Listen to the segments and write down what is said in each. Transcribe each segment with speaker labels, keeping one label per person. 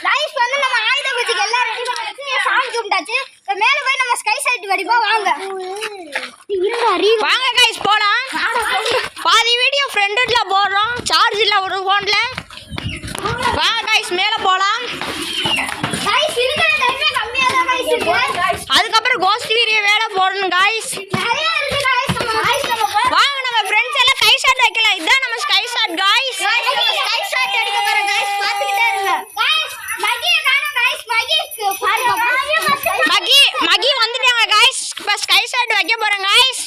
Speaker 1: Life வந்து நம்ம ஆயுத பூஜைக்கு எல்லாம் ரெடி பண்ணியாச்சு, சாமி கும்பிட்டாச்சு. மேல போய் நம்ம ஸ்கை சைட் வெடிப்போம் வாங்க.
Speaker 2: வாங்க गाइस போலாம். பாதி வீடியோ ஃப்ரெண்ட்ல போடுறோம், சார்ஜ் இல்ல ஒரு ஃபோன்ல. வாங்க गाइस மேல போலாம்.
Speaker 1: गाइस இருக்கிற டைமே கம்மியா தான் गाइस இருக்கு.
Speaker 2: அதுக்கு அப்புறம் கோஸ்ட் வீடியோ வேற போடணும் गाइस.
Speaker 1: நிறைய இருக்கு गाइस.
Speaker 2: வாங்க நம்ம ஃப்ரெண்ட்ஸ் எல்லாம் ஸ்கை ஷாட் வைக்கலாம். இதான் நம்ம sky shot guys.
Speaker 1: Sky shot எடுக்க போறோம் गाइस. பாத்துக்கிட்டே இருங்க गाइस. மகியை காணோம் गाइस. மகி பாருங்க.
Speaker 2: மகி வந்துட்டாங்க गाइस. இப்ப ஸ்கை ஷாட் வைக்க போறோம் गाइस.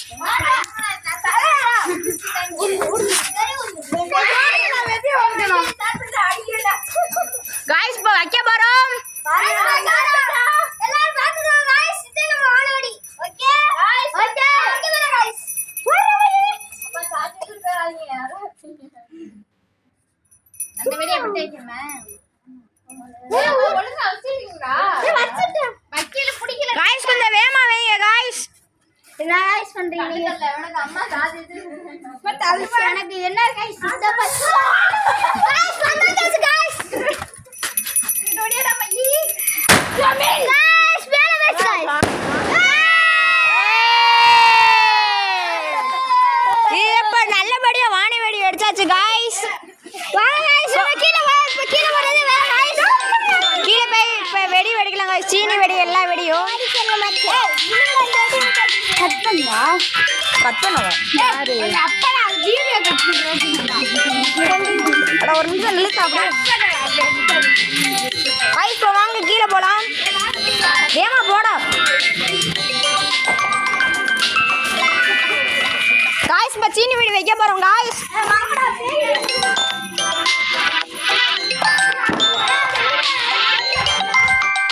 Speaker 2: गाइस இப்ப வைக்க போறோம்.
Speaker 1: எல்லாரும் பாத்துக்கோங்க गाइस. இது நம்ம வானோடி. Okay guys. Okay okay guys. அப்ப சாப்பிட்டு போறாங்க யாரோ. அந்த வீடியோ எப்படி தெரியுமா? ஒழுங்கா வச்சிட்டீங்களா? வச்சிட்டேன். வக்கீல பிடிக்கல.
Speaker 2: गाइस கொஞ்சம் வேகமா வைங்க गाइस.
Speaker 1: என்ன गाइस பண்றீங்க? எனக்கு அம்மா சாதிது. பட் எனக்கு என்ன गाइस சித்தப்பா. गाइस வந்துச்சு गाइस. இதோட நம்ம गाइस மேல வெச்சு गाइस.
Speaker 2: இப்ப நல்லபடியா வாணி வெடி அடிச்சாச்சு गाइस.
Speaker 1: வாங்க गाइस கீழ வா. இப்ப கீழ வரது வேற गाइस.
Speaker 2: கீழ போய் இப்ப வெடி வெடிக்கலாம் गाइस. சீனி வெடி எல்லா வெடியும்
Speaker 1: கட் பண்ணா
Speaker 2: கட் பண்ணவா
Speaker 1: யாரு அப்பா நான் வீடியோ கட் பண்றேன்.
Speaker 2: அட ஒரு நிமிஷம் நில்லுங்க அப்படியே गाइस இப்போ வாங்க கீழ போலாம். வேகமா போடா गाइस இப்ப சீனி வெடி வைக்க போறோம் गाइस.